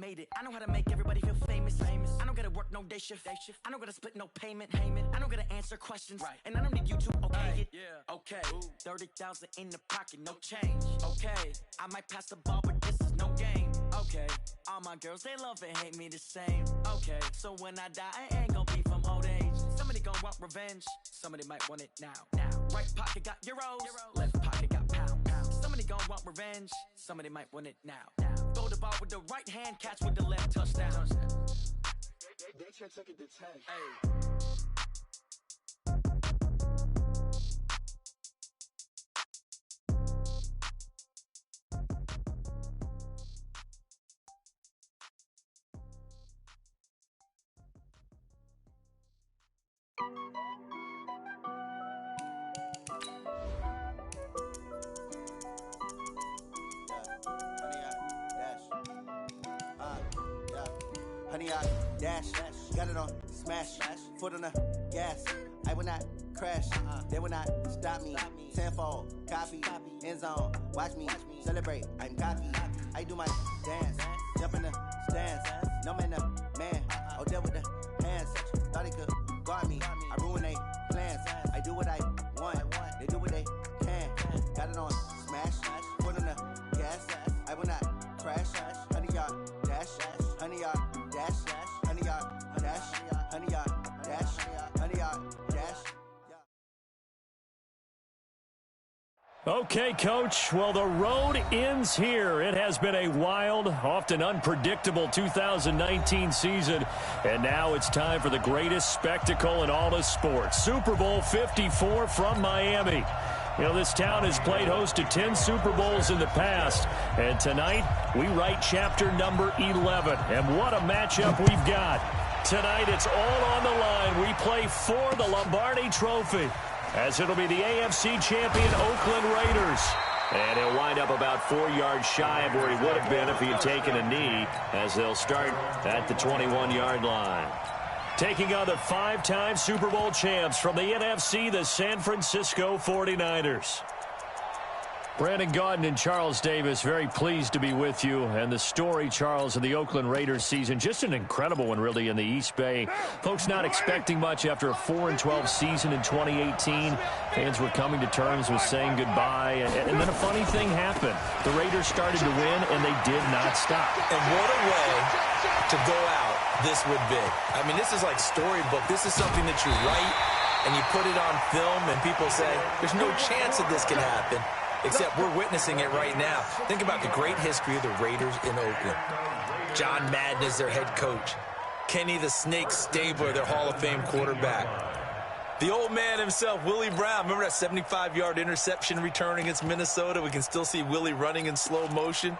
made it. I know how to make everybody feel famous. I don't gotta work no day shift. I don't gotta split no payment. I don't gotta answer questions. And I don't need you to okay it. Okay, 30,000 in the pocket, no change. Okay, I might pass the ball, but this is no game. Okay, all my girls, they love and hate me the same. Okay, so when I die, I ain't gonna be from old age. Somebody gon' want revenge. Somebody might want it now. Right pocket got euros. Left pocket got pounds. Somebody gon' want revenge. Somebody might want it now. Throw the ball with the right hand, catch with the left, touchdown. They took it to 10. Hey. Honey, I dash, got it on smash, foot on the gas. I will not crash, they will not stop me. Tenfold, copy, end zone, watch me celebrate. I'm cocky, I do my dance, jump in the stands. No man, man, oh there with the hands. Thought he could guard me, I ruin they plans. I do what I want, they do what they can. Got it on smash, foot on the gas. I will not crash, honey, y'all dash, honey, y'all. Dash, honey, yard, dash, honey, yard, dash, honey, yard, dash. Okay, Coach. Well, the road ends here. It has been a wild, often unpredictable 2019 season. And now it's time for the greatest spectacle in all of sports. Super Bowl 54 from Miami. You know, this town has played host to 10 Super Bowls in the past. And tonight, we write chapter number 11. And what a matchup we've got. Tonight, it's all on the line. We play for the Lombardi Trophy, as it'll be the AFC champion Oakland Raiders. And he'll wind up about 4 yards shy of where he would have been if he had taken a knee, as they'll start at the 21-yard line. Taking on the 5-time Super Bowl champs from the NFC, the San Francisco 49ers. Brandon Gaudin and Charles Davis, very pleased to be with you. And the story, Charles, of the Oakland Raiders season, just an incredible one, really, in the East Bay. Folks not expecting much after a 4-12 season in 2018. Fans were coming to terms with saying goodbye. And then a funny thing happened. The Raiders started to win, and they did not stop. And what a way to go out this would be. I mean, this is like storybook. This is something that you write, and you put it on film, and people say, there's no chance that this can happen. Except we're witnessing it right now. Think about the great history of the Raiders in Oakland. John Madden is their head coach. Kenny the Snake Stabler, their Hall of Fame quarterback. The old man himself, Willie Brown. Remember that 75-yard interception return against Minnesota? We can still see Willie running in slow motion.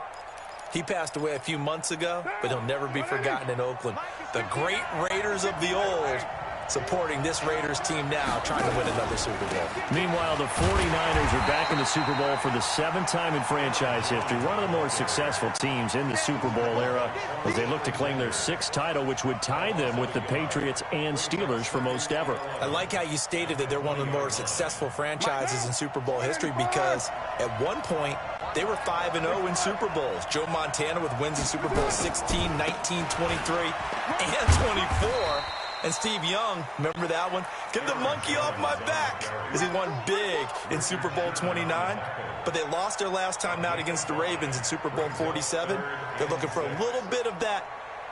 He passed away a few months ago, but he'll never be forgotten in Oakland. The great Raiders of the old supporting this Raiders team now, trying to win another Super Bowl. Meanwhile, the 49ers are back in the Super Bowl for the 7th time in franchise history. One of the more successful teams in the Super Bowl era as they look to claim their 6th title, which would tie them with the Patriots and Steelers for most ever. I like how you stated that they're one of the more successful franchises in Super Bowl history because at one point, they were 5-0 in Super Bowls. Joe Montana with wins in Super Bowl 16, 19, 23, and 24. And Steve Young, remember that one? Get the monkey off my back as he won big in Super Bowl 29. But they lost their last time out against the Ravens in Super Bowl 47. They're looking for a little bit of that.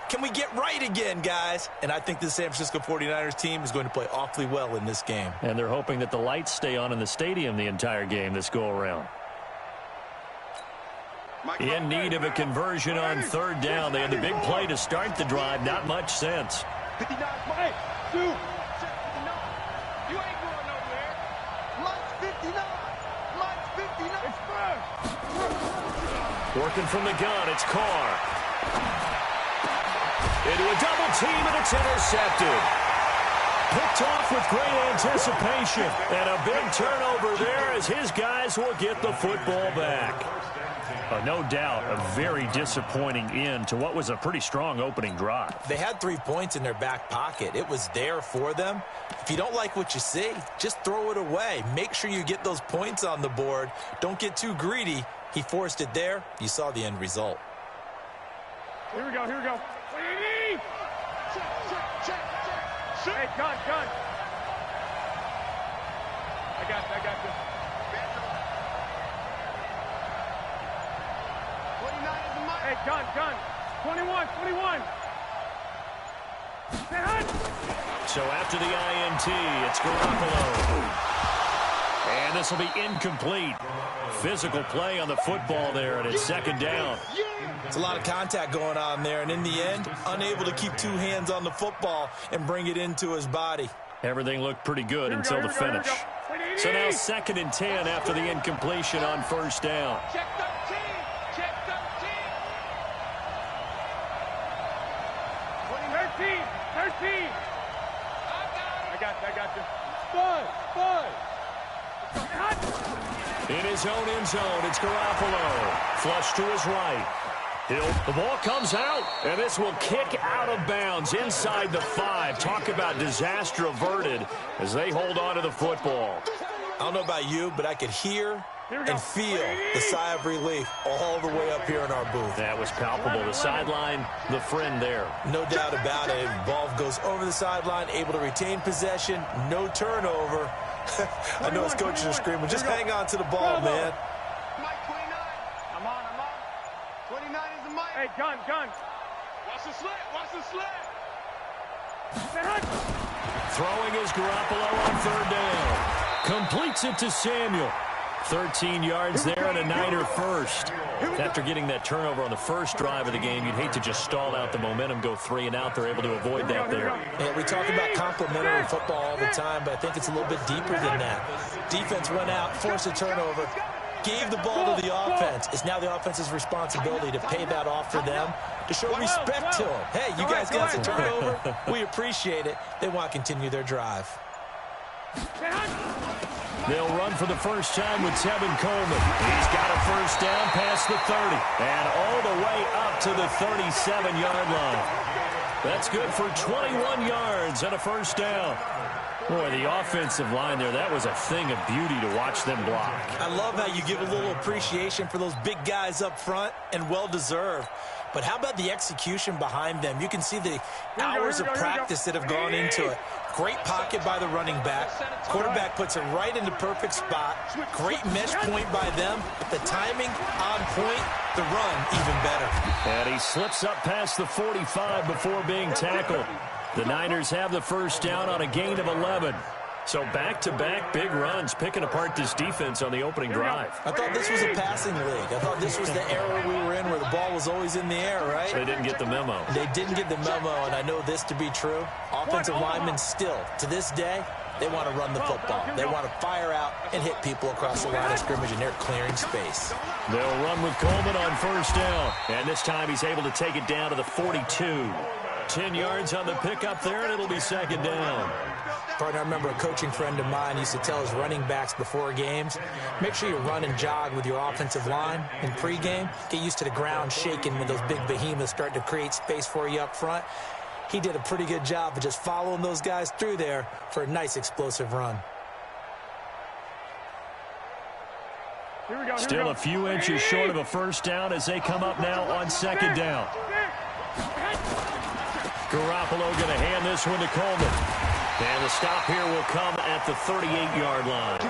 Can we get right again, guys? And I think the San Francisco 49ers team is going to play awfully well in this game. And they're hoping that the lights stay on in the stadium the entire game this go-around. In need of a conversion on 3rd down. They had the big play to start the drive. Not much sense. 59, Mike, 2, 59. You ain't going nowhere. Mike's 59. Mike's 59. It's first. Working from the gun, it's Carr. Into a double team, and it's intercepted. Picked off with great anticipation. And a big turnover there as his guys will get the football back. No doubt a very disappointing end to what was a pretty strong opening drive. They had 3 points in their back pocket. It was there for them. If you don't like what you see, just throw it away. Make sure you get those points on the board. Don't get too greedy. He forced it there. You saw the end result. Here we go. What do you need? Check. Hey, gun. I got you. 29 is the mic. Hey, gun. 21. So after the INT, it's Garoppolo. And this will be incomplete. Physical play on the football there, and it's second down. It's a lot of contact going on there, and in the end, unable to keep two hands on the football and bring it into his body. Everything looked pretty good until the finish. So now 2nd and 10 after the incompletion on first down. Check 13. I got you. Five. In his own end zone, it's Garoppolo. Flush to his right. The ball comes out, and this will kick out of bounds inside the 5. Talk about disaster averted as they hold on to the football. I don't know about you, but I could hear and feel the sigh of relief all the way up here in our booth. That was palpable. The sideline, the friend there. No doubt about it. Ball goes over the sideline, able to retain possession, no turnover. I know his coaches are screaming, just hang on to the ball, man. Mike 29. I'm on. 29 is the mic. Hey, gun. Watch the slant. Throwing is Garoppolo on third down. Completes it to Samuel. 13 yards there and a Niner first. After getting that turnover on the first drive of the game, you'd hate to just stall out the momentum, go 3 and out. They're able to avoid that there. Yeah, we talk about complementary football all the time, but I think it's a little bit deeper than that. Defense went out, forced a turnover, gave the ball to the offense. It's now the offense's responsibility to pay that off for them, to show respect to them. Hey, you guys got the turnover. We appreciate it. They want to continue their drive. They'll run for the first time with Tevin Coleman. He's got a first down past the 30 and all the way up to the 37-yard line. That's good for 21 yards and a first down. Boy, the offensive line there, that was a thing of beauty to watch them block. I love how you give a little appreciation for those big guys up front, and well-deserved. But how about the execution behind them? You can see the hours of practice that have gone into it. Great pocket by the running back. Quarterback puts it right in the perfect spot. Great mesh point by them. The timing on point. The run even better. And he slips up past the 45 before being tackled. The Niners have the first down on a gain of 11. So back-to-back big runs, picking apart this defense on the opening drive. I thought this was a passing league. I thought this was the era we were in where the ball was always in the air, right? They didn't get the memo. They didn't get the memo, and I know this to be true. Offensive linemen still, to this day, they want to run the football. They want to fire out and hit people across the line of scrimmage, and they're clearing space. They'll run with Coleman on first down. And this time he's able to take it down to the 42. 10 yards on the pickup there, and it'll be second down. Partner, I remember a coaching friend of mine used to tell his running backs before games, make sure you run and jog with your offensive line in pregame. Get used to the ground shaking when those big behemoths start to create space for you up front. He did a pretty good job of just following those guys through there for a nice explosive run. Still a few inches short of a first down as they come up now on second down. Garoppolo going to hand this one to Coleman. And the stop here will come at the 38-yard line.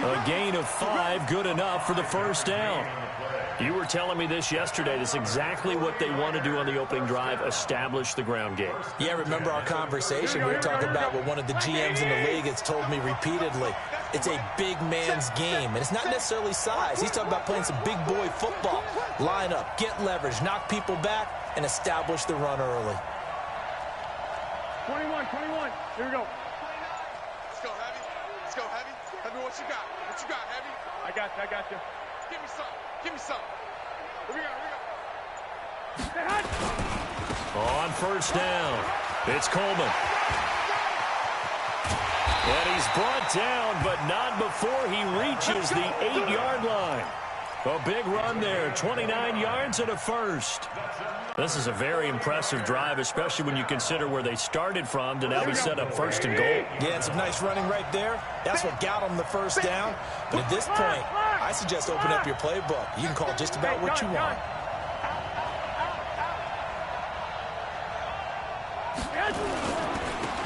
A gain of 5, good enough for the first down. You were telling me this yesterday. This is exactly what they want to do on the opening drive, establish the ground game. Yeah, remember our conversation. We were talking about what one of the GMs in the league has told me repeatedly. It's a big man's game, and it's not necessarily size. He's talking about playing some big boy football. Line up, get leverage, knock people back, and establish the run early. 21. Here we go. Let's go, Heavy. Heavy, what you got? Heavy? I got you. Give me some. Here we go. On first down, it's Coleman. And he's brought down, but not before he reaches the 8-yard line. A big run there, 29 yards and a first. This is a very impressive drive, especially when you consider where they started from to now be set up first and goal. Yeah, and some nice running right there. That's what got them the first down. But at this point, I suggest open up your playbook. You can call just about what you want.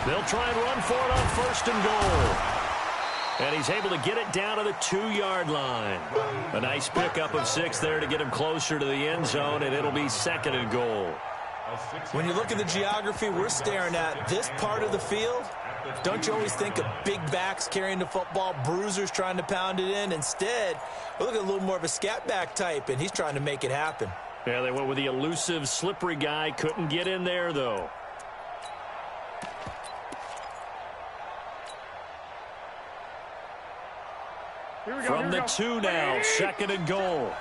They'll try and run for it on 1st and goal. And he's able to get it down to the 2-yard line. A nice pickup of 6 there to get him closer to the end zone, and it'll be 2nd and goal. When you look at the geography we're staring at, this part of the field, don't you always think of big backs carrying the football, bruisers trying to pound it in? Instead, we look at a little more of a scat back type, and he's trying to make it happen. Yeah, they went with the elusive, slippery guy. Couldn't get in there, though. From the 2 now, 2nd and goal.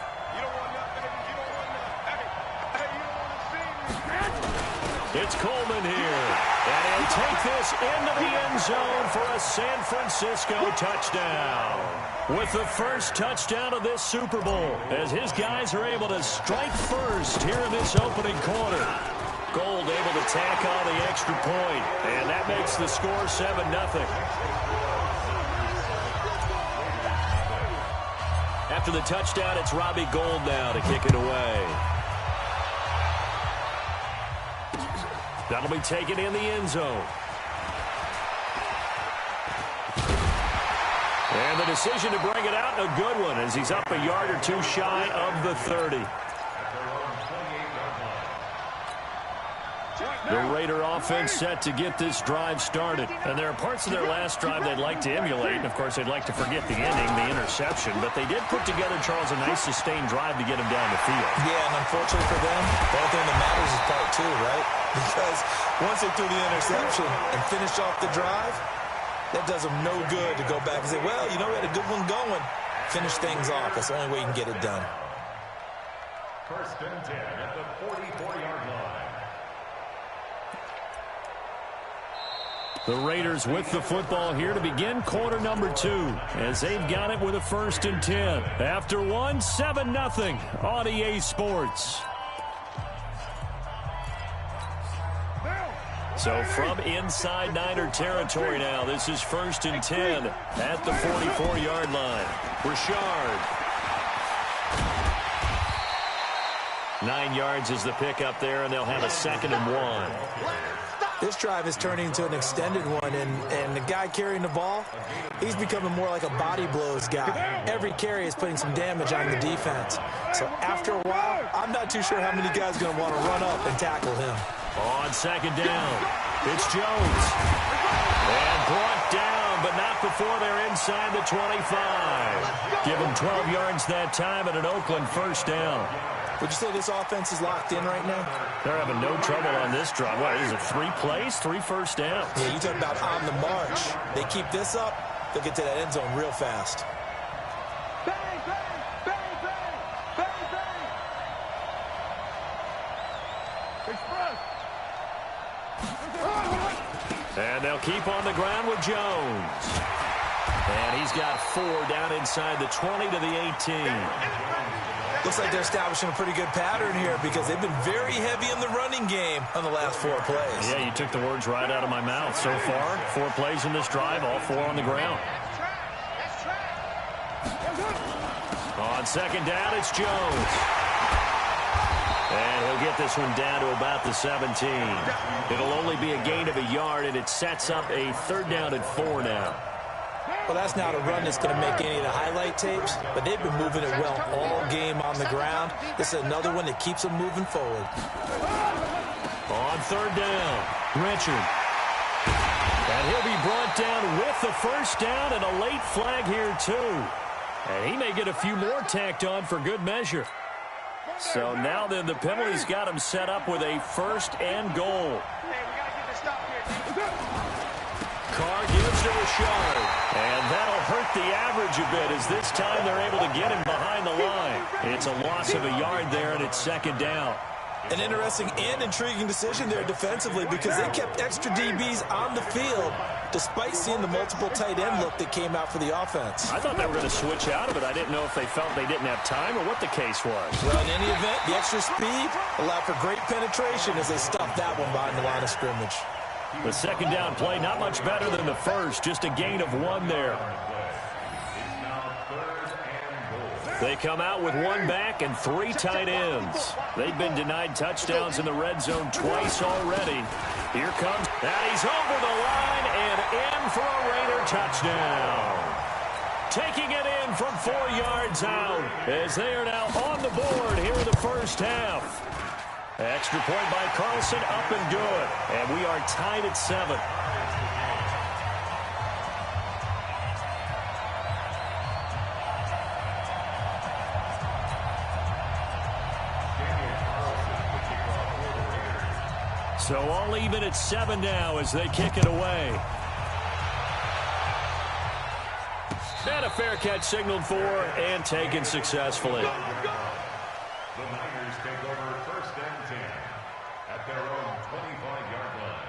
It's Coleman here. And he'll take this into the end zone for a San Francisco touchdown. With the first touchdown of this Super Bowl, as his guys are able to strike first here in this opening quarter. Gold able to tack on the extra point, and that makes the score 7-0. After the touchdown, it's Robbie Gould now to kick it away. That'll be taken in the end zone. And the decision to bring it out, a good one, as he's up a yard or 2 shy of the 30. The Raider offense set to get this drive started. And there are parts of their last drive they'd like to emulate. And, of course, they'd like to forget the ending, the interception. But they did put together, Charles, a nice sustained drive to get him down the field. Yeah, and unfortunately for them, the only thing that matters is part 2, right? Because once they threw the interception and finished off the drive, that does them no good to go back and say, well, you know, we had a good one going. Finish things off. That's the only way you can get it done. 1st and 10 at the 44-yard line. The Raiders with the football here to begin quarter number 2, as they've got it with a 1st and 10. After 1, 7-0 on EA Sports. So from inside Niner territory now, this is 1st and 10 at the 44-yard line. Richard. 9 yards is the pickup there, and they'll have a 2nd and 1. This drive is turning into an extended one, and the guy carrying the ball, he's becoming more like a body blows guy. Every carry is putting some damage on the defense. So after a while, I'm not too sure how many guys are going to want to run up and tackle him. On 2nd down, it's Jones. And brought down, but not before they're inside the 25. Give them 12 yards that time and an Oakland 1st down. Would you say this offense is locked in right now? They're having no trouble on this drive. What, is it 3 plays, 3 first downs? Yeah, you talk about on the march. They keep this up, they'll get to that end zone real fast. Bang, bang, bang, bang, bang, bang. Express. And they'll keep on the ground with Jones. And he's got 4 down inside the 20 to the 18. Looks like they're establishing a pretty good pattern here because they've been very heavy in the running game on the last 4 plays. Yeah, you took the words right out of my mouth. So far, 4 plays in this drive, all 4 on the ground. On 2nd down, it's Jones. And he'll get this one down to about the 17. It'll only be a gain of a yard, and it sets up a 3rd down and 4 now. Well, that's not a run that's going to make any of the highlight tapes, but they've been moving it well all game on the ground. This is another one that keeps them moving forward. On 3rd down, Richard. And he'll be brought down with the 1st down and a late flag here, too. And he may get a few more tacked on for good measure. So now then the penalty's got him set up with a 1st and goal. Carr gives to Richard, and that'll hurt the average a bit as this time they're able to get him behind the line. It's a loss of a yard there, and it's 2nd down. An interesting and intriguing decision there defensively because they kept extra DBs on the field despite seeing the multiple tight end look that came out for the offense. I thought they were going to switch out of it. I didn't know if they felt they didn't have time or what the case was. Well, in any event, the extra speed allowed for great penetration as they stuffed that one behind the line of scrimmage. The 2nd down play, not much better than the first, just a gain of 1 there. They come out with one back and 3 tight ends. They've been denied touchdowns in the red zone twice already. Here comes, and he's over the line and in for a Raider touchdown. Taking it in from 4 yards out as they are now on the board here in the first half. Extra point by Carlson, up and good. And we are tied at 7. So all even at 7 now as they kick it away. And a fair catch signaled for and taken successfully. The Niners take over 1st and 10 at their own 25-yard line.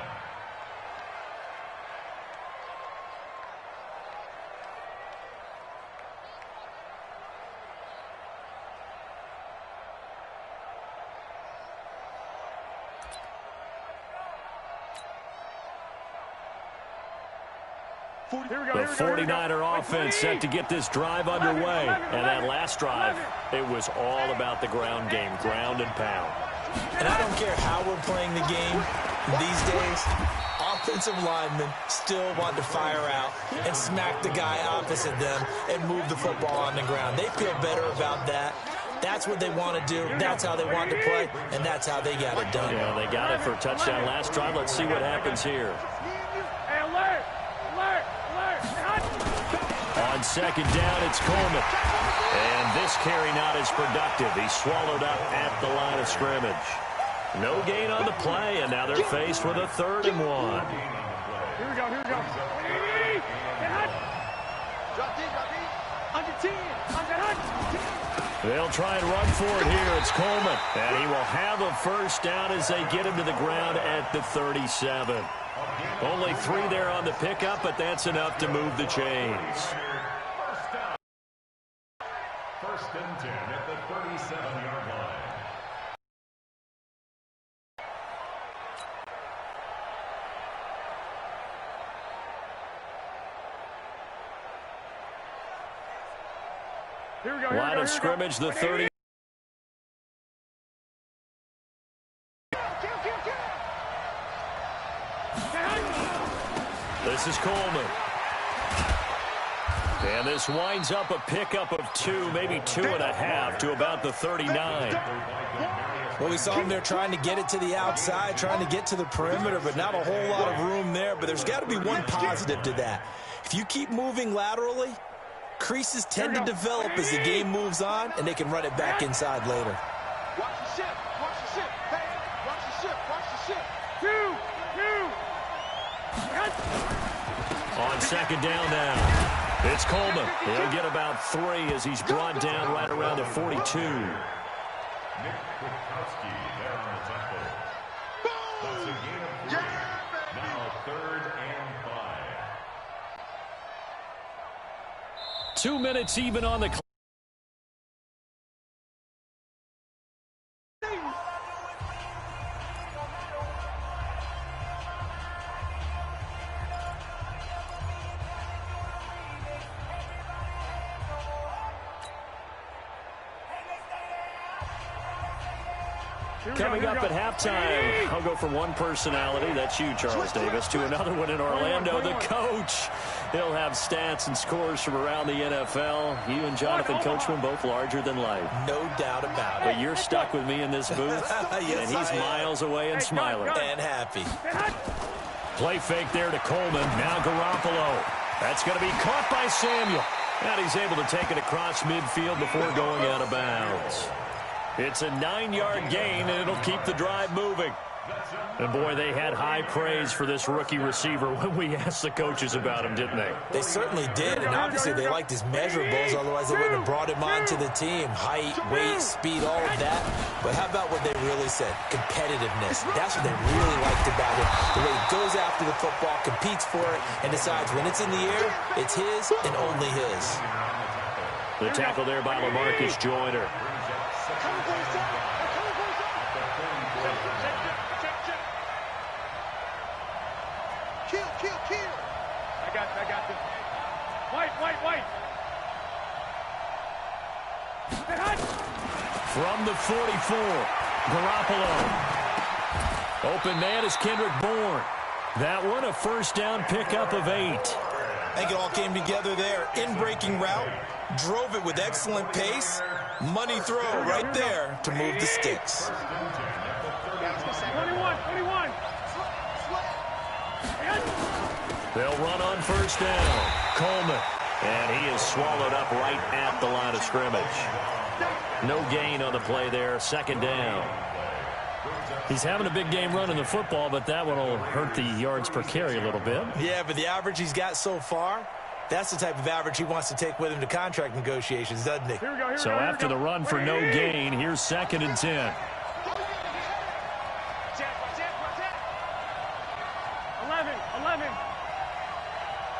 The 49er offense set to get this drive underway. And that last drive, it was all about the ground game, ground and pound. And I don't care how we're playing the game these days, offensive linemen still want to fire out and smack the guy opposite them and move the football on the ground. They feel better about that. That's what they want to do. That's how they want to play, and that's how they got it done. Yeah, they got it for a touchdown last drive. Let's see what happens here. On 2nd down, it's Coleman. And this carry not as productive. He's swallowed up at the line of scrimmage. No gain on the play, and now they're faced with a 3rd and 1. Here we go. They'll try and run for it here. It's Coleman. And he will have a first down as they get him to the ground at the 37. Only 3 there on the pickup, but that's enough to move the chains. 1st and 10 at the 37-yard line. Here we go. Line of scrimmage, the 30. This is Coleman. And this winds up a pickup of 2, maybe 2.5 to about the 39. Well, we saw him there trying to get it to the outside, trying to get to the perimeter, but not a whole lot of room there. But there's got to be one positive to that. If you keep moving laterally, creases tend to develop as the game moves on, and they can run it back inside later. Watch the ship. Watch the ship. Hey, watch the ship. Watch the ship. 2. On 2nd down now. It's Coleman. He'll get about 3 as he's brought down right around the 42. Nick Kwiatkowski there on the tackle. That's a gain of 3. Now 3rd and 5. 2 minutes even on the clock. Coming up at halftime, I'll go from one personality, that's you, Charles Davis, to another one in Orlando, the coach. He'll have stats and scores from around the NFL. You and Jonathan Coachman, both larger than life. No doubt about it. But you're stuck with me in this booth, Yes, and he's miles away and smiling. And happy. Play fake there to Coleman. Now Garoppolo. That's going to be caught by Samuel. And he's able to take it across midfield before going out of bounds. It's a 9-yard gain, and it'll keep the drive moving. And, boy, they had high praise for this rookie receiver when we asked the coaches about him, didn't they? They certainly did, and obviously they liked his measurables, otherwise they wouldn't have brought him onto the team. Height, weight, speed, all of that. But how about what they really said? Competitiveness. That's what they really liked about him. The way he goes after the football, competes for it, and decides when it's in the air, it's his and only his. The tackle there by LaMarcus Joyner. Kill. I got this. White. From the 44, Garoppolo. Open man is Kendrick Bourne. That one a first down pickup of 8. I think it all came together there. In-breaking route, drove it with excellent pace. Money throw right there to move the sticks. 21. They'll run on first down. Coleman. And he is swallowed up right at the line of scrimmage. No gain on the play there. Second down. He's having a big game running the football, but that one will hurt the yards per carry a little bit. Yeah, but the average he's got so far, that's the type of average he wants to take with him to contract negotiations, doesn't he? So after the run for no gain, here's 2nd and 10. 11.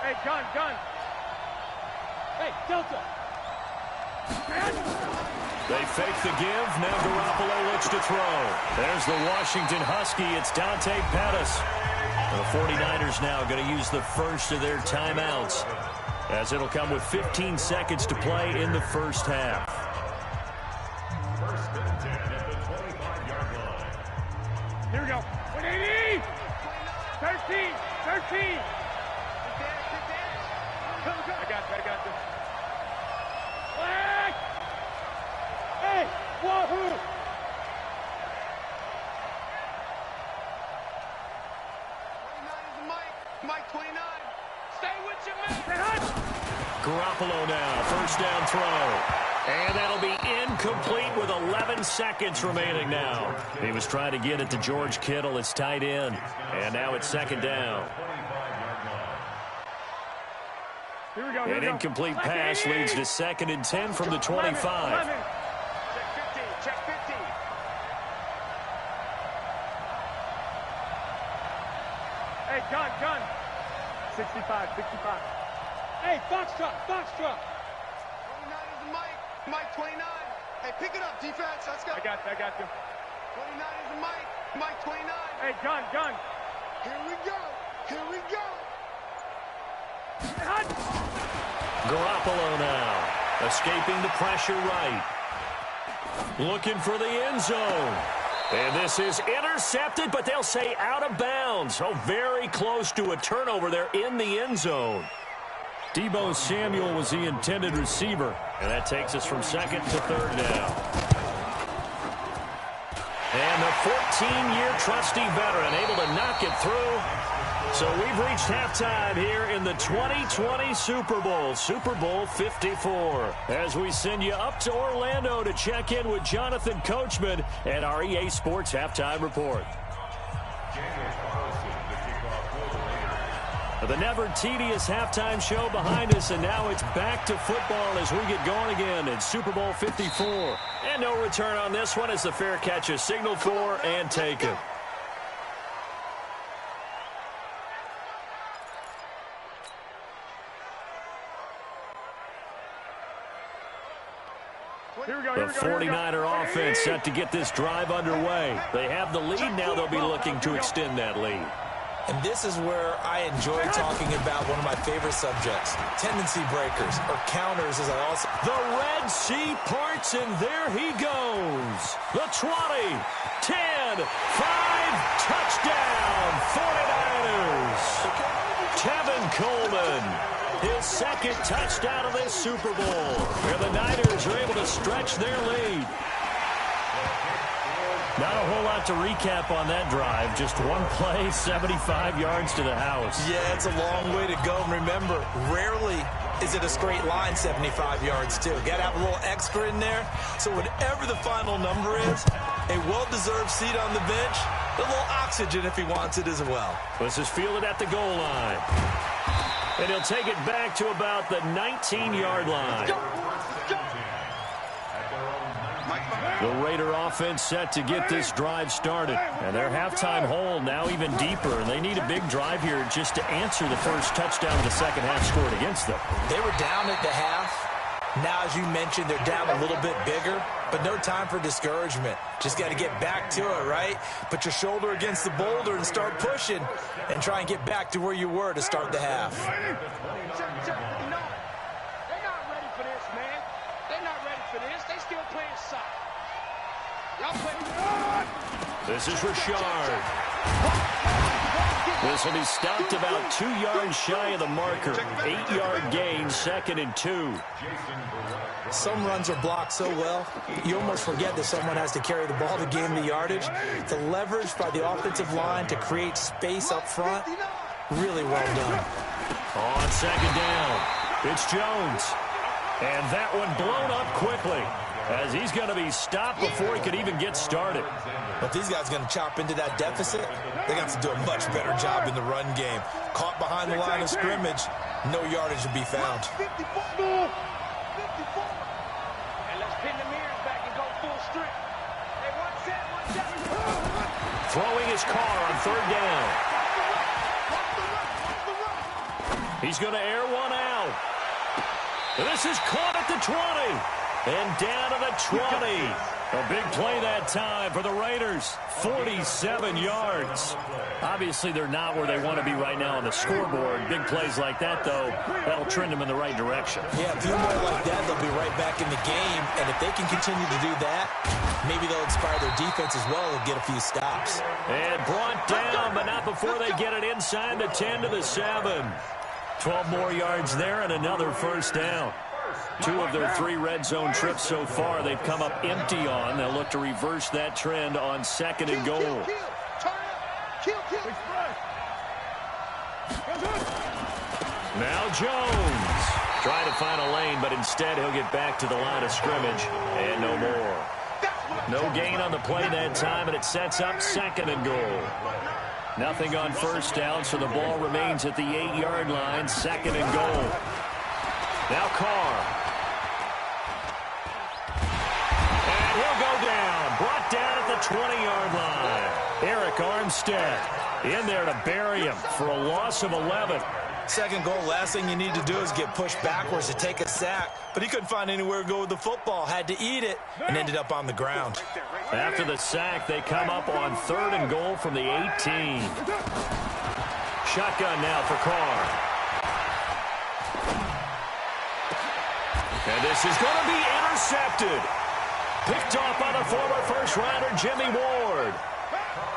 Hey, gun. Hey, Delta. They fake the give. Now Garoppolo looks to throw. There's the Washington Husky. It's Dante Pettis. The 49ers now going to use the first of their timeouts, as it'll come with 15 seconds to play in the first half. First and 10 at the 25-yard line. Here we go. 180. 13. I got you. Hey, wahoo! Mike 29. Stay with your man. Garoppolo now, first down throw. And that'll be incomplete with 11 seconds remaining now. He was trying to get it to George Kittle, it's tight end. And now it's second down. Here we go. An incomplete pass leads to 2nd and 10 from the 25. Check 50. Hey, gun. 65. Hey, Foxtrot. 29 is the Mike 29. Hey, pick it up, defense. Let's go. I got you. 29 is the Mike 29. Hey, gun. Here we go. Garoppolo now, escaping the pressure right. Looking for the end zone. And this is intercepted, but they'll say out of bounds. Oh, very close to a turnover there in the end zone. Deebo Samuel was the intended receiver. And that takes us from 2nd to 3rd down. And the 14-year trusty veteran able to knock it through. So we've reached halftime here in the 2020 Super Bowl, Super Bowl 54. As we send you up to Orlando to check in with Jonathan Coachman and our EA Sports Halftime Report. The never tedious halftime show behind us, and now it's back to football as we get going again in Super Bowl 54. And no return on this one as the fair catch is signaled for and taken. The 49er offense set to get this drive underway. They have the lead now. They'll be looking to extend that lead. And this is where I enjoy talking about one of my favorite subjects, tendency breakers, or counters, as I also... The Red Sea parts, and there he goes. The 20, 10, 5, touchdown, 49ers. Kevin Coleman, his 2nd touchdown of this Super Bowl. Where the Niners are able to stretch their lead. Not a whole lot to recap on that drive. Just one play, 75 yards to the house. Yeah, it's a long way to go. And remember, rarely is it a straight line 75 yards, too. Got to have a little extra in there. So whatever the final number is, a well-deserved seat on the bench, a little oxygen if he wants it as well. This is fielded at the goal line. And he'll take it back to about the 19-yard line. The Raider offense set to get this drive started. And their halftime hole now even deeper. And they need a big drive here just to answer the first touchdown of the second half scored against them. They were down at the half. Now, as you mentioned, they're down a little bit bigger. But no time for discouragement. Just got to get back to it, right? Put your shoulder against the boulder and start pushing. And try and get back to where you were to start the half. They're not ready for this, man. They're not ready for this. They still playing soccer. This is Richard. This will be stopped about 2 yards shy of the marker. 8-yard gain, 2nd and 2. Some runs are blocked so well, you almost forget that someone has to carry the ball to gain the yardage. The leverage by the offensive line to create space up front, really well done. On 2nd down, it's Jones. And that one blown up quickly, as he's going to be stopped before he could even get started. But these guys are going to chop into that deficit. They got to do a much better job in the run game. Caught behind the line of scrimmage, no yardage to be found. And let's pin the mirrors back and go full strength. Hey, one set. Throwing his car on 3rd down. He's going to air one out. This is caught at the 20. And down to the 20. A big play that time for the Raiders. 47 yards. Obviously, they're not where they want to be right now on the scoreboard. Big plays like that, though, that'll trend them in the right direction. Yeah, a few more like that, they'll be right back in the game. And if they can continue to do that, maybe they'll inspire their defense as well and get a few stops. And brought down, but not before they get it inside the 10 to the 7. 12 more yards there and another 1st down. 2 of their 3 red zone trips so far they've come up empty on. They'll look to reverse that trend on 2nd and goal. Now Jones trying to find a lane, but instead he'll get back to the line of scrimmage and no more. No gain on the play that time, and it sets up 2nd and goal. Nothing on 1st down, so the ball remains at the 8-yard line, 2nd and goal. Now Carr. And he'll go down. Brought down at the 20-yard line. Eric Armstead in there to bury him for a loss of 11. 2nd goal, last thing you need to do is get pushed backwards to take a sack. But he couldn't find anywhere to go with the football. Had to eat it and ended up on the ground. After the sack, they come up on 3rd and goal from the 18. Shotgun now for Carr. And this is going to be intercepted. Picked off by the former first-rounder Jimmy Ward.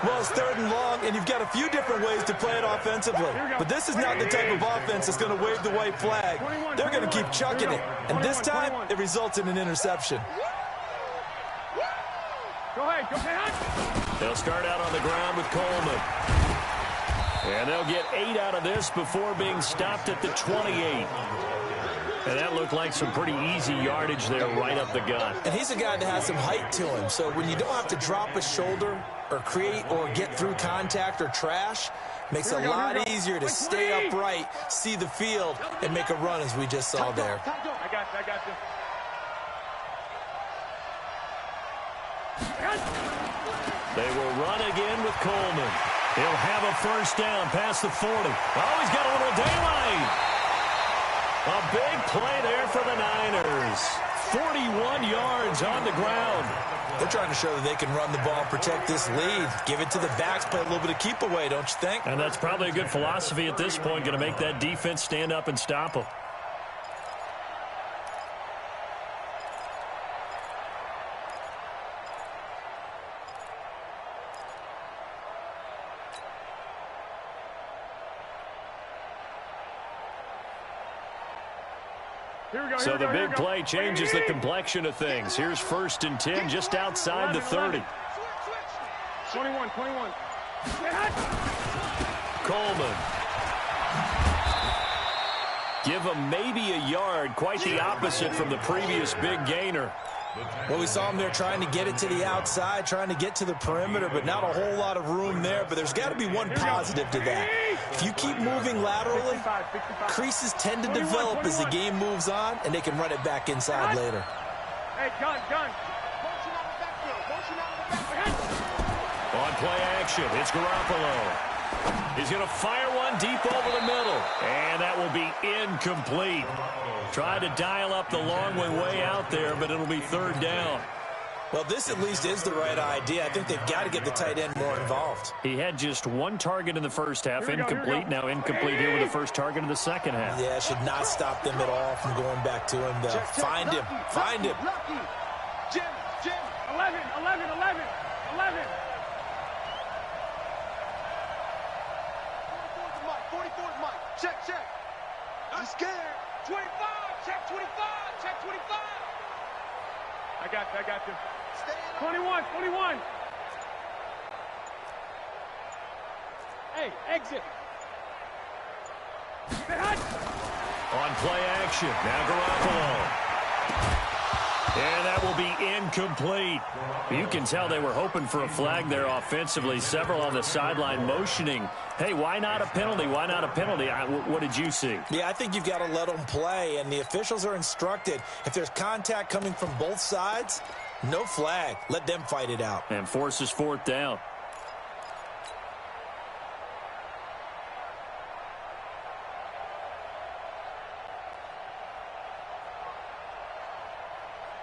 Well, it's 3rd and long, and you've got a few different ways to play it offensively. But this is not the type of offense that's going to wave the white flag. They're going to keep chucking it. And this time, it results in an interception. Go ahead. They'll start out on the ground with Coleman. And they'll get 8 out of this before being stopped at the 28. And that looked like some pretty easy yardage there right up the gut. And he's a guy that has some height to him. So when you don't have to drop a shoulder or create or get through contact or trash, makes it a lot easier to stay upright, see the field, and make a run as we just saw there. I got you. They will run again with Coleman. He'll have a 1st down past the 40. Oh, he's got a little daylight. A big play there for the Niners. 41 yards on the ground. They're trying to show that they can run the ball and protect this lead. Give it to the backs, play a little bit of keep away, don't you think? And that's probably a good philosophy at this point, going to make that defense stand up and stop them. So the big play changes the complexion of things. Here's 1st and 10 just outside the 30. 21. Coleman. Give him maybe a yard, quite the opposite from the previous big gainer. Well, we saw him there trying to get it to the outside, trying to get to the perimeter, but not a whole lot of room there. But there's got to be one positive to that. If you keep moving laterally, creases tend to develop as the game moves on, and they can run it back inside later. Hey, gun. On play action, it's Garoppolo. He's going to fire one deep over the middle, and that will be incomplete. Tried to dial up the long way out there, but it'll be 3rd down. Well, this at least is the right idea. I think they've got to get the tight end more involved. He had just 1 target in the first half, incomplete. Now incomplete here with the first target in the second half. Yeah, should not stop them at all from going back to him, though. Find him. 11, 11, 11, 11. 44's Mike. Check, check. I'm scared. 25, check 25, check 25. I got you. 21, 21. Hey, exit. On play action, now Garoppolo. And that will be incomplete. You can tell they were hoping for a flag there offensively. Several on the sideline motioning, hey, why not a penalty? Why not a penalty? What did you see? Yeah, I think you've got to let them play, and the officials are instructed. If there's contact coming from both sides, no flag. Let them fight it out. And forces fourth down.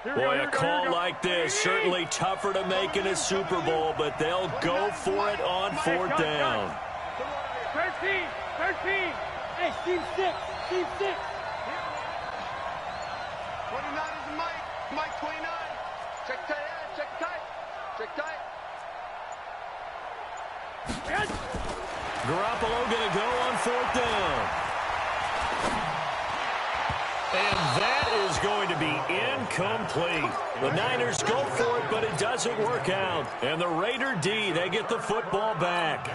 Boy, a call like this, certainly tougher to make in a Super Bowl, but they'll go for it on fourth down. 13. Hey, Steve 6. 29 is Mike 29. Check tight. Garoppolo going to go on fourth down. And that is going to be incomplete. The Niners go for it, but it doesn't work out. And the Raider D, they get the football back.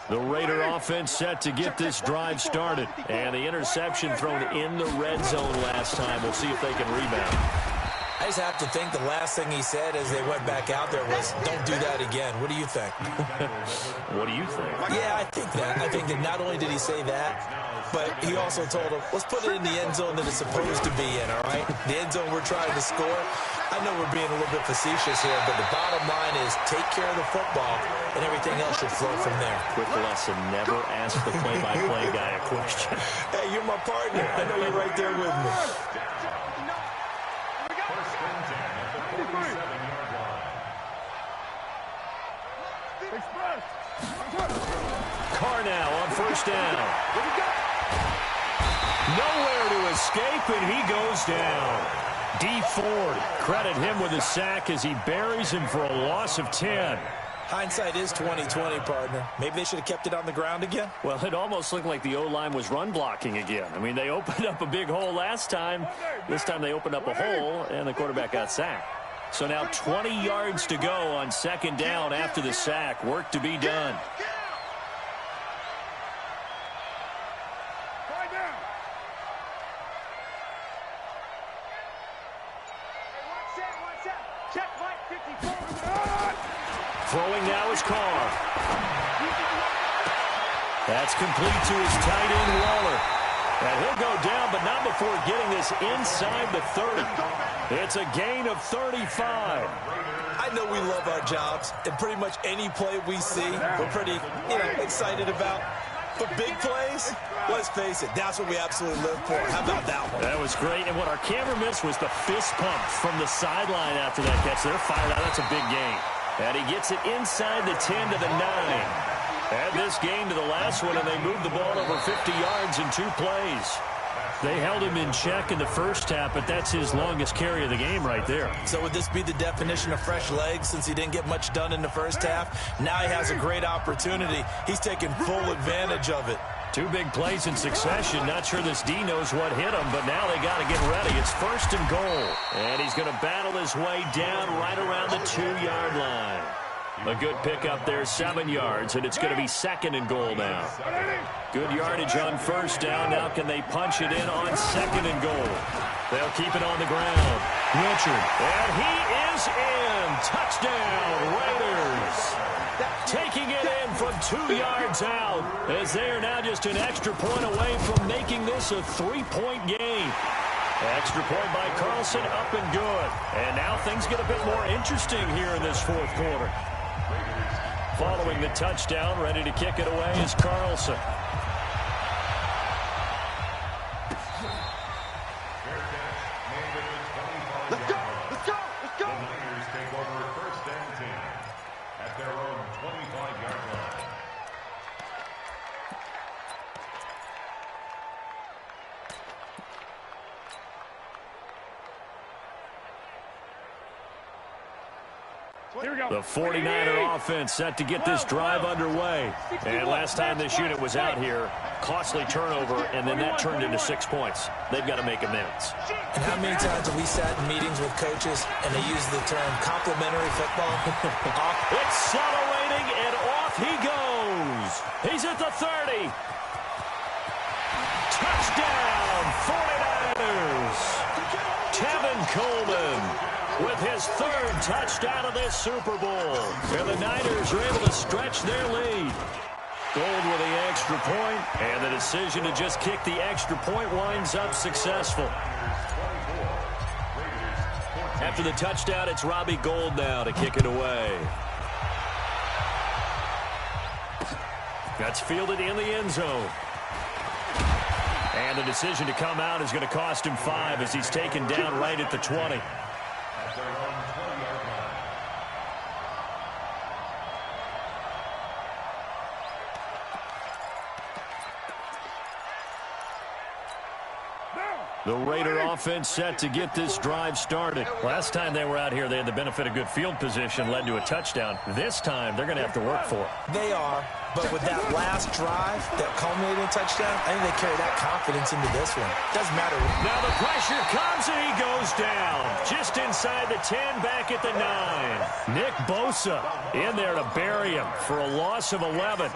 The Raider offense set to get this drive started. And the interception thrown in the red zone last time. We'll see if they can rebound. I just have to think the last thing he said as they went back out there was, don't do that again. What do you think? What do you think? Yeah, I think that. I think that not only did he say that, but he also told him, let's put it in the end zone that it's supposed to be in, all right? The end zone we're trying to score. I know we're being a little bit facetious here, but the bottom line is take care of the football, and everything else should flow from there. Quick lesson, never ask the play-by-play guy a question. Hey, you're my partner. I know you're right there with me. First and 10 at the 47-yard line. Carr now on first down. Nowhere to escape, and he goes down. D Ford, credit him with a sack as he buries him for a loss of 10. Hindsight is 20/20, partner. Maybe they should have kept it on the ground again. Well, it almost looked like the O-line was run blocking again. I mean, they opened up a big hole last time. This time they opened up a hole, and the quarterback got sacked. So now 20 yards to go on second down after the sack. Work to be done. Throwing now is Carr. That's complete to his tight end, Waller. And he'll go down, but not before getting this inside the 30. It's a gain of 35. I know we love our jobs, and pretty much any play we see, we're pretty, excited about. But big plays, let's face it, that's what we absolutely live for. How about that one? That was great, and what our camera missed was the fist pump from the sideline after that catch. They're fired out. That's a big gain. And he gets it inside the 10 to the 9. Add this game to the last one, and they moved the ball over 50 yards in 2 plays. They held him in check in the first half, but that's his longest carry of the game right there. So would this be the definition of fresh legs since he didn't get much done in the first half? Now he has a great opportunity. He's taking full advantage of it. 2 big plays in succession. Not sure this D knows what hit him, but now they got to get ready. It's first and goal. And he's going to battle his way down right around the 2-yard line. A good pickup there, 7 yards, and it's going to be second and goal now. Good yardage on first down. Now can they punch it in on second and goal? They'll keep it on the ground. Richard, and he is in. Touchdown, Raiders. Taking it in from 2 yards out, as they are now just an extra point away from making this a 3-point game. Extra point by Carlson, up and good. And now things get a bit more interesting here in this fourth quarter. Following the touchdown, ready to kick it away is Carlson. Let's go! The Niners take over first and 10 at their own 25-yard line. The 49er offense set to get this drive underway. And last time this unit was out here, costly turnover, and then that turned into 6 points. They've got to make amends. And how many times have we sat in meetings with coaches and they use the term complementary football? Accelerating, and off he goes. He's at the 30. Touchdown, 49ers. Tevin Coleman with his third touchdown of this Super Bowl. And the Niners are able to stretch their lead. Gold with the extra point, and the decision to just kick the extra point winds up successful. After the touchdown, it's Robbie Gould now to kick it away. That's fielded in the end zone. And the decision to come out is going to cost him 5 as he's taken down right at the 20. The Raider offense set to get this drive started. Last time they were out here, they had the benefit of good field position, led to a touchdown. This time, they're going to have to work for it. They are, but with that last drive, that culminating touchdown, I think they carry that confidence into this one. Doesn't matter. Now the pressure comes, and he goes down. Just inside the 10, back at the 9. Nick Bosa in there to bury him for a loss of 11.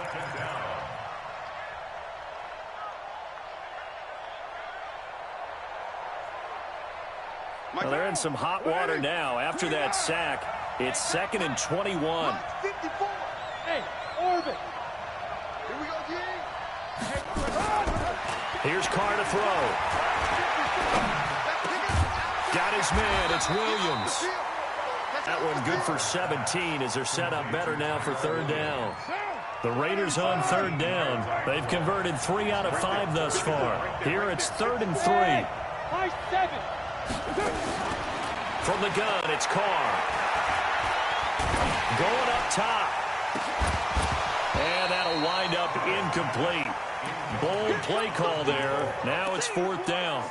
Well, they're in some hot water now. After that sack, it's 2nd and 21. Hey, Orbit. Here we go, G. Here's Carr to throw. Got his man. It's Williams. That one good for 17 as they're set up better now for 3rd down. The Raiders on 3rd down. They've converted 3 out of 5 thus far. Here it's 3rd and 3. From the gun, it's Carr. Going up top. And that'll wind up incomplete. Bold play call there. Now it's 4th down.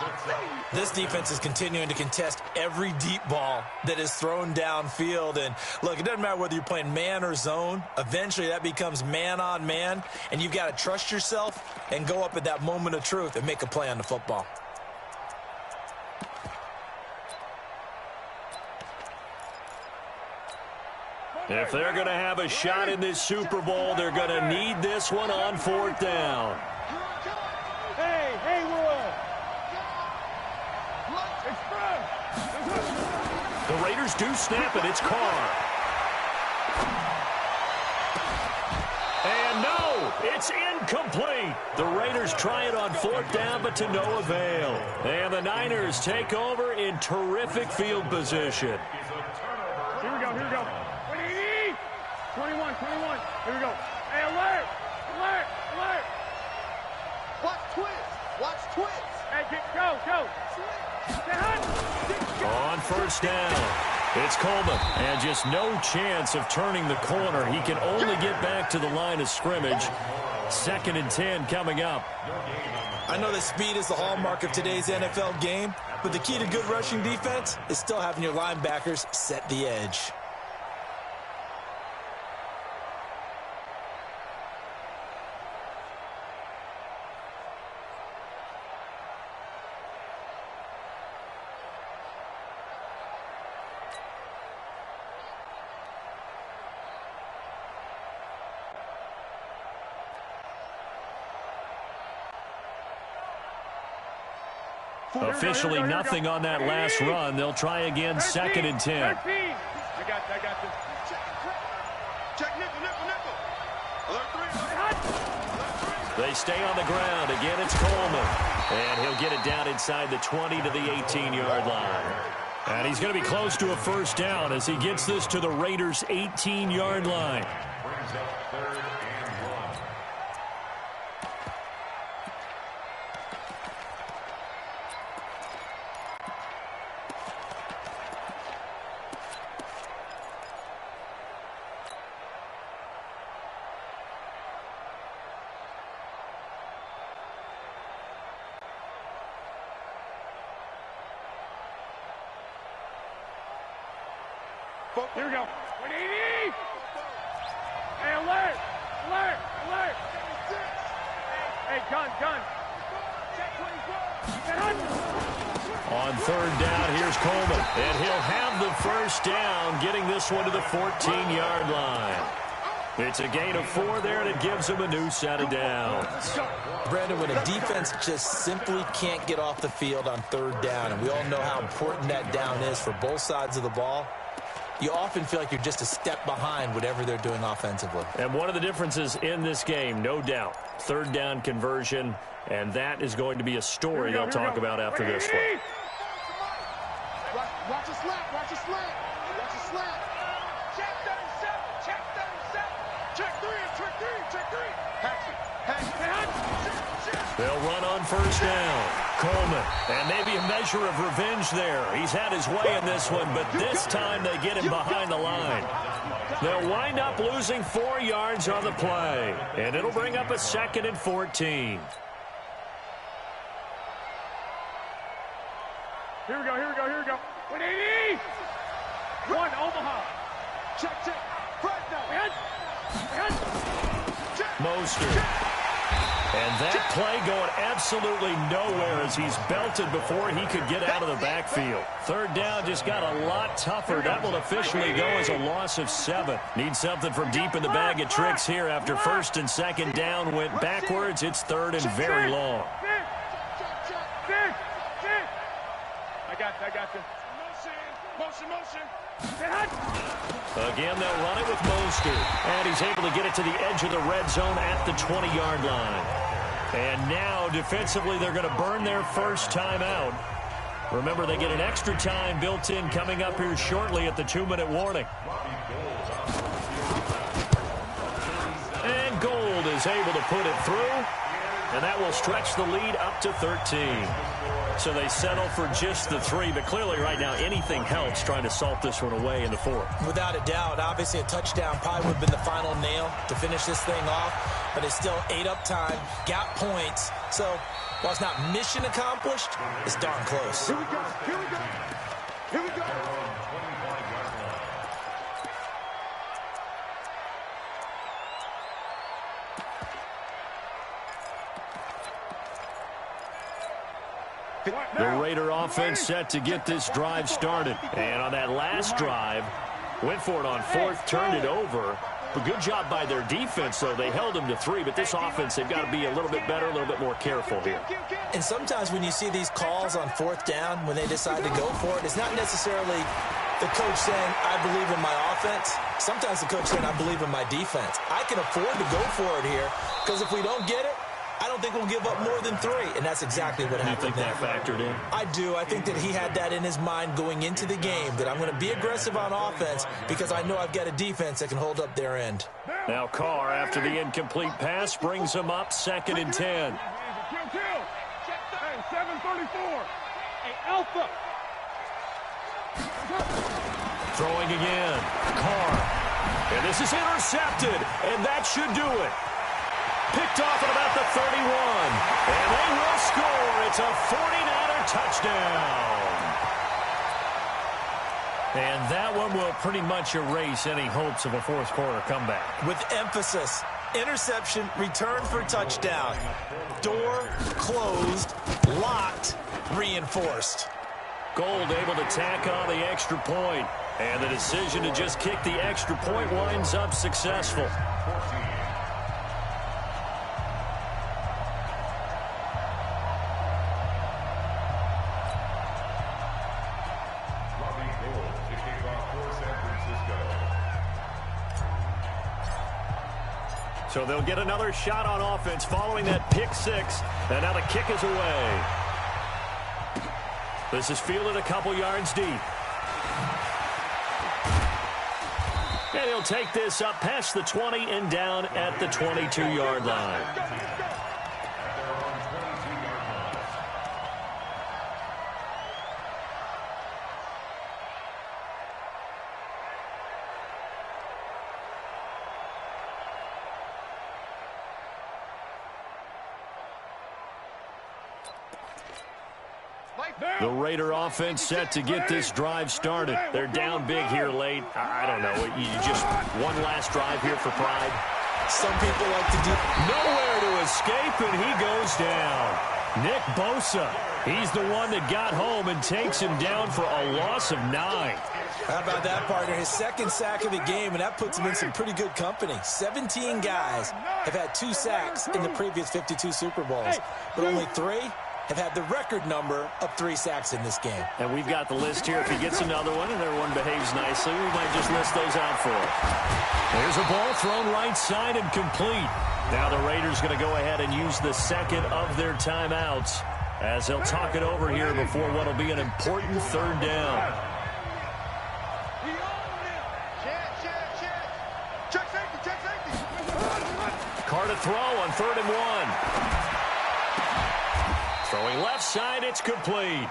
This defense is continuing to contest every deep ball that is thrown downfield. And look, it doesn't matter whether you're playing man or zone. Eventually that becomes man on man. And you've got to trust yourself and go up at that moment of truth and make a play on the football. If they're going to have a shot in this Super Bowl, they're going to need this one on 4th down. Hey, Will. The Raiders do snap it. It's Carr. And no, it's incomplete. The Raiders try it on 4th down, but to no avail. And the Niners take over in terrific field position. Here we go. 21. Here we go. Hey, alert. Watch twist. Hey, go. On 1st down, it's Coleman. And just no chance of turning the corner. He can only get back to the line of scrimmage. 2nd and 10 coming up. I know that speed is the hallmark of today's NFL game, but the key to good rushing defense is still having your linebackers set the edge. Officially nothing on that last run. They'll try again 2nd and 10. I got this. Check nickel. Alert 3. They stay on the ground. Again, it's Coleman. And he'll get it down inside the 20 to the 18-yard line. And he's going to be close to a 1st down as he gets this to the Raiders' 18-yard line. Brings up 3rd and 1. Here we go. 180! Hey, alert! Alert! Alert! Hey, gun! On third down, here's Coleman. And he'll have the first down, getting this one to the 14-yard line. It's a gain of 4 there, and it gives him a new set of downs. Brandon, when a defense just simply can't get off the field on third down, and we all know how important that down is for both sides of the ball, you often feel like you're just a step behind whatever they're doing offensively. And one of the differences in this game, no doubt, third down conversion, and that is going to be a story they'll talk about after this one. Watch a slant! Watch a slant! Watch a slant! Check 37! Check 37! Check 3! Check 3! Check 3! They'll run on first down. Coleman, and maybe a measure of revenge there. He's had his way in this one, but this time they get him behind the line. They'll wind up losing 4 yards on the play, and it'll bring up a 2nd and 14. Here we go. 180! 1, Omaha. Check. Right now. Mostert. And that play going absolutely nowhere as he's belted before he could get out of the backfield. Third down just got a lot tougher. That will officially go as a loss of 7. Need something from deep in the bag of tricks here after first and second down went backwards. It's third and very long. I got you. Motion. Again, they'll run it with Mostert. And he's able to get it to the edge of the red zone at the 20-yard line. And now, defensively, they're going to burn their first time out. Remember, they get an extra time built in coming up here shortly at the 2-minute warning. And Gold is able to put it through. And that will stretch the lead up to 13. So they settle for just the 3, but clearly right now anything helps trying to salt this one away in the 4th. Without a doubt, obviously a touchdown probably would have been the final nail to finish this thing off, but it's still ate up time, got points. So while it's not mission accomplished, it's darn close. Here we go. The Raider offense set to get this drive started. And on that last drive, went for it on 4th, turned it over. But good job by their defense, though. They held them to 3, but this offense, they've got to be a little bit better, a little bit more careful here. And sometimes when you see these calls on 4th down, when they decide to go for it, it's not necessarily the coach saying, I believe in my offense. Sometimes the coach saying, I believe in my defense. I can afford to go for it here, because if we don't get it, I don't think we'll give up more than 3, and that's exactly what happened. You think that factored in? I do. I think that he had that in his mind going into the game, that I'm going to be aggressive on offense because I know I've got a defense that can hold up their end. Now Carr, after the incomplete pass, brings him up 2nd and 10. Hey, 734. Hey, Alpha. Throwing again. Carr. And this is intercepted, and that should do it. Picked off at about the 31. And they will score. It's a 49er touchdown. And that one will pretty much erase any hopes of a 4th quarter comeback. With emphasis, interception, return for touchdown. Door closed, locked, reinforced. Gold able to tack on the extra point. And the decision to just kick the extra point winds up successful. So they'll get another shot on offense following that pick 6. And now the kick is away. This is fielded a couple yards deep. And he'll take this up past the 20 and down at the 22-yard line. The Raider offense set to get this drive started. They're down big here late. I don't know. You just one last drive here for pride. Some people like to do nowhere to escape, and he goes down. Nick Bosa, he's the one that got home and takes him down for a loss of 9. How about that, partner? His second sack of the game, and that puts him in some pretty good company. 17 guys have had 2 sacks in the previous 52 Super Bowls, but only 3 have had the record number of 3 sacks in this game. And we've got the list here. If he gets another one and everyone behaves nicely, we might just list those out for him. There's a ball thrown right side and complete. Now the Raiders going to go ahead and use the second of their timeouts as they'll talk it over here before what will be an important third down. Carr to throw on 3rd and 1. Throwing left side, it's complete.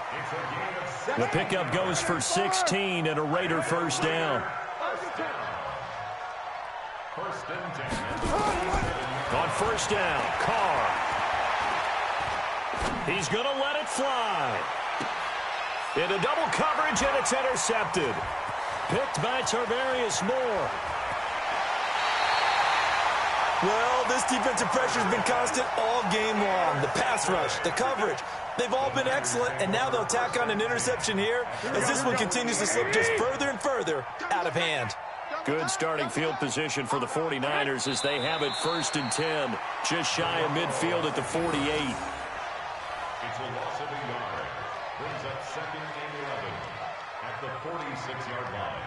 The pickup goes for 16 and a Raider first down. On first down, Carr. He's going to let it fly. Into double coverage, and it's intercepted. Picked by Tarvarius Moore. Well, this defensive pressure has been constant all game long. The pass rush, the coverage, they've all been excellent, and now they'll tack on an interception here as this one continues to slip just further and further out of hand. Good starting field position for the 49ers as they have it 1st and 10, just shy of midfield at the 48. It's a loss of a yard. Brings up 2nd and 11 at the 46-yard line.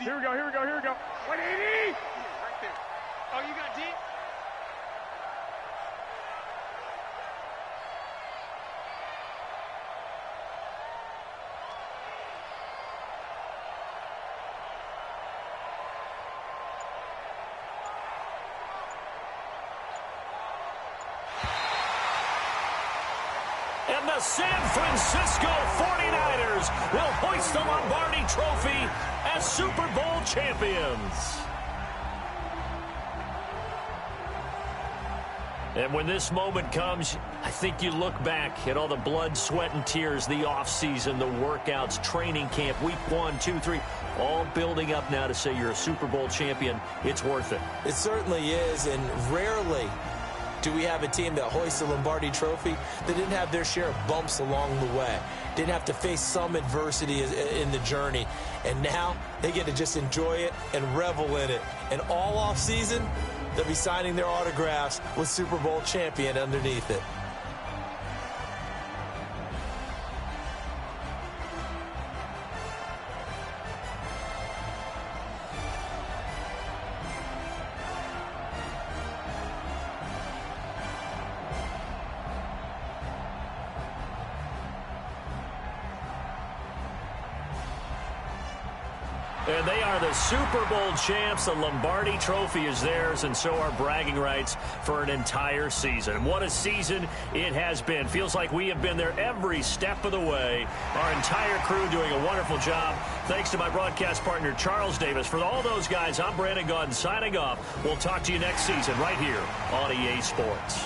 Here we go, here we go, here we go. 180! Right there. Oh, you got deep? And the San Francisco 49ers will hoist the Lombardi Trophy as Super Bowl champions. And when this moment comes, I think you look back at all the blood, sweat, and tears, the offseason, the workouts, training camp, week 1, 2, 3, all building up now to say you're a Super Bowl champion. It's worth it. It certainly is, and rarely do we have a team that hoists the Lombardi Trophy that didn't have their share of bumps along the way, didn't have to face some adversity in the journey, and now they get to just enjoy it and revel in it. And all off season, they'll be signing their autographs with Super Bowl champion underneath it. And they are the Super Bowl champs. The Lombardi Trophy is theirs, and so are bragging rights for an entire season. What a season it has been. Feels like we have been there every step of the way. Our entire crew doing a wonderful job. Thanks to my broadcast partner, Charles Davis. For all those guys, I'm Brandon Gaudin signing off. We'll talk to you next season right here on EA Sports.